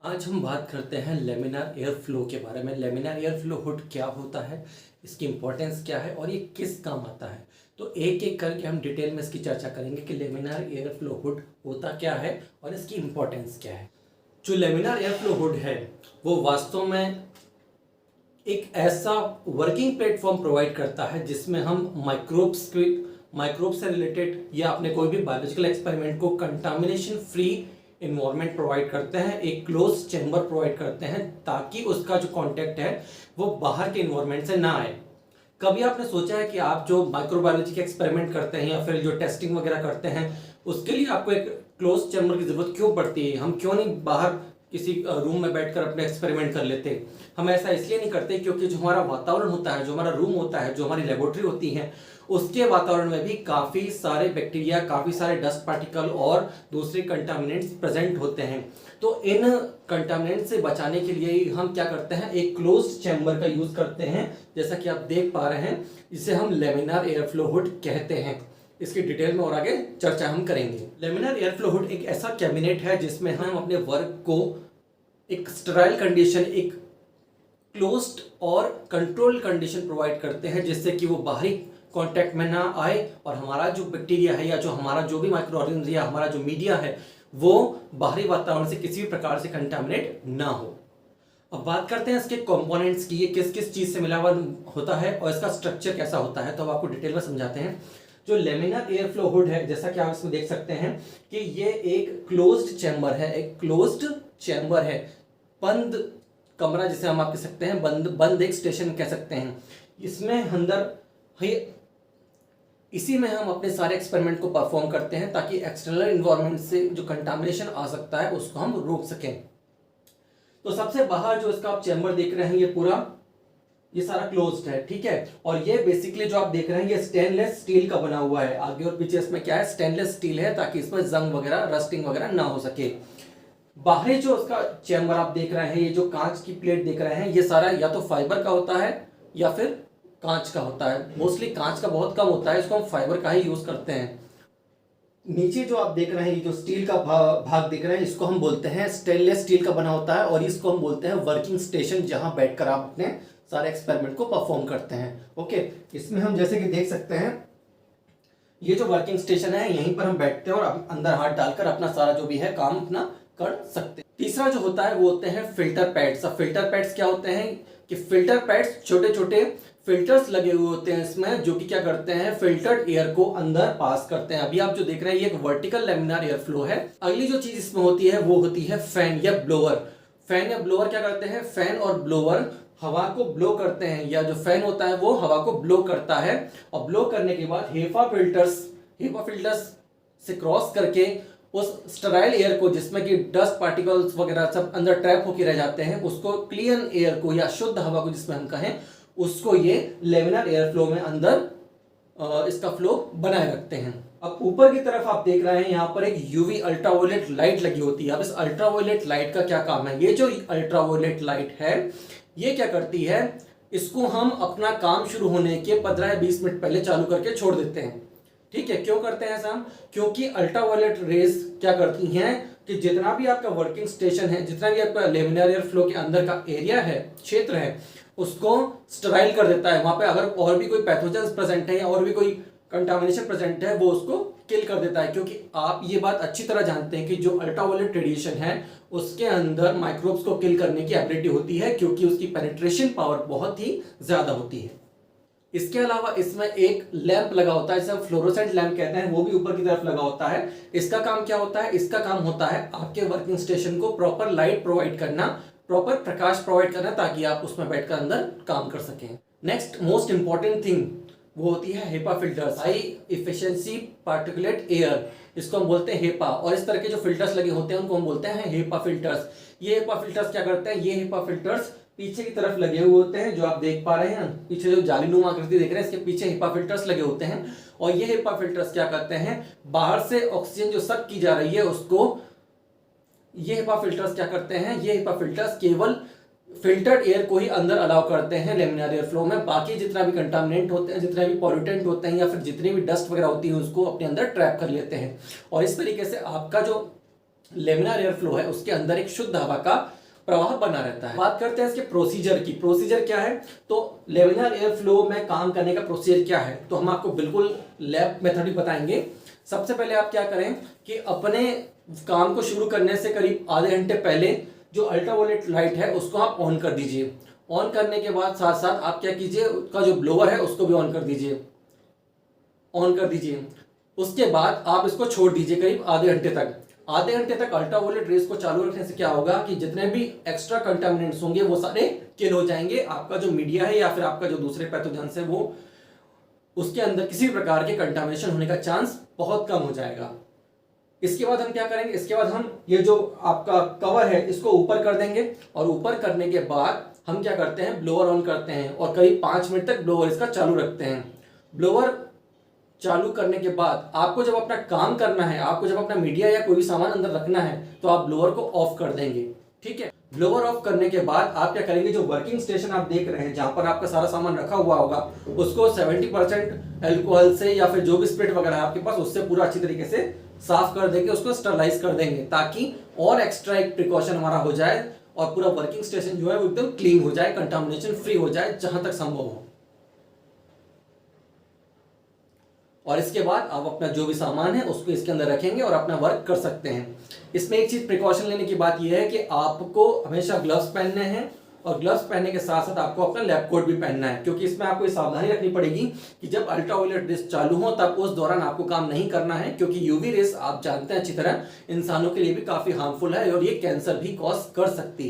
आज हम बात करते हैं लेमिनार एयर फ्लो के बारे में। लेमिनार एयर फ्लो हुड क्या होता है, इसकी इंपॉर्टेंस क्या है और ये किस काम आता है। तो एक एक करके हम डिटेल में इसकी चर्चा करेंगे कि लेमिनार एयर फ्लो हुड होता क्या है और इसकी इंपॉर्टेंस क्या है। जो लेमिनार एयर फ्लो हुड है वो वास्तव में एक ऐसा वर्किंग प्लेटफॉर्म प्रोवाइड करता है जिसमें हम माइक्रोब से रिलेटेड या अपने कोई भी बायोलॉजिकल एक्सपेरिमेंट को कंटामिनेशन फ्री इन्वायरमेंट प्रोवाइड करते हैं, एक क्लोज चैम्बर प्रोवाइड करते हैं ताकि उसका जो कांटेक्ट है वो बाहर के इन्वायरमेंट से ना आए। कभी आपने सोचा है कि आप जो माइक्रोबायोलॉजी के एक्सपेरिमेंट करते हैं या फिर जो टेस्टिंग वगैरह करते हैं उसके लिए आपको एक क्लोज चैम्बर की जरूरत क्यों पड़ती है? हम क्यों नहीं बाहर किसी रूम में बैठकर अपने एक्सपेरिमेंट कर लेते? हम ऐसा इसलिए नहीं करते क्योंकि जो हमारा वातावरण होता है, जो हमारा रूम होता है, जो हमारी लेबोरेटरी होती है, उसके वातावरण में भी काफ़ी सारे बैक्टीरिया, काफ़ी सारे डस्ट पार्टिकल और दूसरे कंटामिनेंट्स प्रेजेंट होते हैं। तो इन कंटामिनेंट से बचाने के लिए ही हम क्या करते हैं, एक क्लोज चैम्बर का यूज़ करते हैं, जैसा कि आप देख पा रहे हैं, जिसे हम लेमिनार एयर फ्लो हुड कहते हैं। इसकी डिटेल में और आगे चर्चा हम करेंगे। लेमिनार एयर फ्लो हुड एक ऐसा कैबिनेट है जिसमें हम अपने वर्क को एक स्टेराइल कंडीशन, एक क्लोज्ड और कंट्रोल कंडीशन प्रोवाइड करते हैं जिससे कि वो बाहरी कांटेक्ट में ना आए और हमारा जो बैक्टीरिया है या जो हमारा जो भी माइक्रो ऑर्गेनिज्म या हमारा जो मीडिया है वो बाहरी वातावरण से किसी भी प्रकार से कंटामिनेट ना हो। अब बात करते हैं इसके कंपोनेंट्स की, ये किस किस चीज़ से मिला हुआ होता है और इसका स्ट्रक्चर कैसा होता है। तो अब आपको डिटेल में समझाते हैं। जो लेमिनार एयर फ्लो हुड है, जैसा कि आप इसमें देख सकते हैं कि ये एक क्लोज्ड चैम्बर है, एक क्लोज्ड चैम्बर है, बंद कमरा जिसे हम आप कह सकते हैं, बंद एक स्टेशन कह सकते हैं। इसमें अंदर इसी में हम अपने सारे एक्सपेरिमेंट को परफॉर्म करते हैं ताकि एक्सटर्नल इन्वायरमेंट से जो कंटामिनेशन आ सकता है उसको हम रोक सकें। तो सबसे बाहर जो इसका आप चैम्बर देख रहे हैं ये पूरा, ये सारा क्लोज्ड है, ठीक है। और ये बेसिकली जो आप देख रहे हैं ये स्टेनलेस स्टील का बना हुआ है। आगे और पीछे इसमें क्या है, स्टेनलेस स्टील है ताकि इसमें जंग वगैरह, रस्टिंग वगैरह ना हो सके। बाहरी जो उसका चैम्बर आप देख रहे हैं, ये जो कांच की प्लेट देख रहे हैं, ये सारा या तो फाइबर का होता है या फिर कांच का होता है। मोस्टली कांच का बहुत कम होता है, इसको हम फाइबर का ही यूज करते हैं। नीचे जो आप देख रहे हैं, ये जो स्टील का भाग देख रहे हैं, इसको हम बोलते हैं स्टेनलेस स्टील का बना होता है और इसको हम बोलते हैं वर्किंग स्टेशन, जहां बैठकर आप अपने सारे एक्सपेरिमेंट को परफॉर्म करते हैं। ओके, इसमें हम जैसे कि देख सकते हैं ये जो वर्किंग स्टेशन है, यहीं पर हम बैठते हैं और अंदर हाथ डालकर अपना सारा जो भी है काम अपना कर सकते हैं। तीसरा जो होता है वो होते हैं फिल्टर पैड्स। अब फिल्टर पैड्स क्या होते हैं कि फिल्टर पैड्स छोटे छोटे फिल्टर्स लगे हुए होते हैं इसमें, जो कि क्या करते हैं, फिल्टर्ड एयर को अंदर पास करते हैं। अभी आप जो देख रहे हैं ये एक वर्टिकल लेमिनार एयर फ्लो है। अगली जो चीज इसमें होती है वो होती है फैन या ब्लोअर। फैन या ब्लोअर क्या करते हैं, फैन और ब्लोअर हवा को ब्लो करते हैं, या जो फैन होता है वो हवा को ब्लो करता है और ब्लो करने के बाद हेपा फिल्टर्स से क्रॉस करके उस स्टेराइल एयर को, जिसमें कि डस्ट पार्टिकल्स वगैरह सब अंदर ट्रैप होकर रह जाते हैं, उसको क्लीन एयर को या शुद्ध हवा को जिसमें हम कहें, उसको ये लेमिनार एयर फ्लो में अंदर इसका फ्लो बनाए रखते हैं। अब ऊपर की तरफ आप देख रहे हैं यहाँ पर एक यूवी अल्ट्रावायलेट लाइट लगी होती है। अब इस अल्ट्रावायलेट लाइट का क्या काम है, ये जो अल्ट्रावायलेट लाइट है ये क्या करती है, इसको हम अपना काम शुरू होने के 15 या 20 मिनट पहले चालू करके छोड़ देते हैं। ठीक है, क्यों करते हैं ऐसा हम, क्योंकि अल्ट्रावायलेट रेज क्या करती हैं कि जितना भी आपका वर्किंग स्टेशन है, जितना भी आपका लेमिनार एयर फ्लो के अंदर का एरिया है, क्षेत्र है, उसको स्टेराइल कर देता है। वहां पे अगर और भी कोई पैथोजेंस प्रेजेंट है या और भी कोई कंटामिनेशन प्रेजेंट है, वो उसको किल कर देता है। क्योंकि आप ये बात अच्छी तरह जानते हैं कि जो अल्ट्रावायलेट रेडिएशन है उसके अंदर माइक्रोब्स को किल करने की एबिलिटी होती है, क्योंकि उसकी पेनिट्रेशन पावर बहुत ही ज्यादा होती है। इसके अलावा इसमें एक लैंप लगा होता है, जिसे हम फ्लोरोसेंट लैंप कहते हैं, वो भी ऊपर की तरफ लगा होता है। इसका काम क्या होता है, इसका काम होता है आपके वर्किंग स्टेशन को प्रॉपर लाइट प्रोवाइड करना, प्रॉपर प्रकाश प्रोवाइड करना, ताकि आप उसमें बैठकर अंदर काम कर सकें। नेक्स्ट मोस्ट इंपॉर्टेंट थिंग वो होती है HEPA filters, high efficiency particulate air, इसको हम बोलते हैं हेपा। और इस तरह के जो फिल्टर्स लगे होते हैं उनको हम बोलते हैं हेपा फिल्टर्स। ये हेपा फिल्टर्स क्या करते हैं, ये हेपा फिल्टर्स पीछे की तरफ लगे हुए होते हैं, जो आप देख पा रहे हैं पीछे जो जालीनुमा आकृति देख रहे हैं, इसके पीछे हेपा फिल्टर्स लगे होते हैं। और ये हेपा फिल्टर्स क्या करते हैं, बाहर से ऑक्सीजन जो सक की जा रही है उसको, ये हेपा फिल्टर्स क्या करते हैं, ये हेपा फिल्टर्स केवल फिल्टर्ड एयर को ही अंदर अलाउ करते हैं लेमिनार एयर फ्लो में। बाकी जितना भी कंटामिनेंट होते हैं, जितने भी पॉल्यूटेंट होते हैं या फिर जितनी भी डस्ट वगैरह होती है उसको अपने अंदर ट्रैप कर लेते हैं। और इस तरीके से आपका जो लेमिनार एयर फ्लो है उसके अंदर एक शुद्ध हवा का प्रवाह बना रहता है। बात करते हैं इसके प्रोसीजर की। प्रोसीजर क्या है, तो लेमिनार एयर फ्लो में काम करने का प्रोसीजर क्या है, तो हम आपको बिल्कुल लैब मेथड ही बताएंगे। सबसे पहले आप क्या करें कि अपने काम को शुरू करने से करीब आधे घंटे पहले जो अल्ट्रावायलेट लाइट है उसको आप ऑन कर दीजिए। ऑन करने के बाद साथ साथ आप क्या कीजिए, उसका जो ब्लोअर है उसको भी ऑन कर दीजिए, ऑन कर दीजिए। उसके बाद आप इसको छोड़ दीजिए करीब आधे घंटे तक। आधे घंटे तक अल्ट्रावायलेट रेस को चालू रखने से क्या होगा कि जितने भी एक्स्ट्रा कंटामिनेंट्स होंगे वो सारे किल हो जाएंगे। आपका जो मीडिया है या फिर आपका जो दूसरे पैथोजेंस है वो उसके अंदर किसी प्रकार के कंटामिनेशन होने का चांस बहुत कम हो जाएगा। इसके बाद हम क्या करेंगे, इसके बाद हम ये जो आपका कवर है इसको ऊपर कर देंगे और ऊपर करने के बाद हम क्या करते हैं, ब्लोअर ऑन करते हैं और करीब 5 मिनट तक ब्लोअर इसका चालू रखते हैं। ब्लोअर चालू करने के बाद आपको जब अपना काम करना है, आपको जब अपना मीडिया या कोई भी सामान अंदर रखना है तो आप ब्लोअर को ऑफ कर देंगे। ठीक है, ब्लोअर ऑफ करने के बाद आप क्या करेंगे, जो वर्किंग स्टेशन आप देख रहे हैं जहां पर आपका सारा सामान रखा हुआ होगा उसको 70% अल्कोहल से या फिर जो भी स्प्रिट वगैरह है आपके पास उससे पूरा अच्छी तरीके से साफ कर देंगे, उसको स्टरलाइज कर देंगे ताकि और एक्स्ट्रा एक प्रिकॉशन हमारा हो जाए और पूरा वर्किंग स्टेशन जो है वो एकदम क्लीन हो जाए, कंटामिनेशन फ्री हो जाए जहां तक संभव हो। और इसके बाद आप अपना जो भी सामान है उसको इसके अंदर रखेंगे और अपना वर्क कर सकते हैं। इसमें एक चीज प्रिकॉशन लेने की बात यह है कि आपको हमेशा ग्लव्स पहनने हैं और ग्लव्स पहनने के साथ साथ आपको अपना लैब कोट भी पहनना है, क्योंकि इसमें आपको सावधानी रखनी पड़ेगी कि जब अल्ट्रावायलेट रेस चालू हो तब उस दौरान आपको काम नहीं करना है, क्योंकि यूवी रेस आप जानते हैं अच्छी तरह इंसानों के लिए भी काफी हार्मफुल है और ये कैंसर भी कॉज कर सकती है।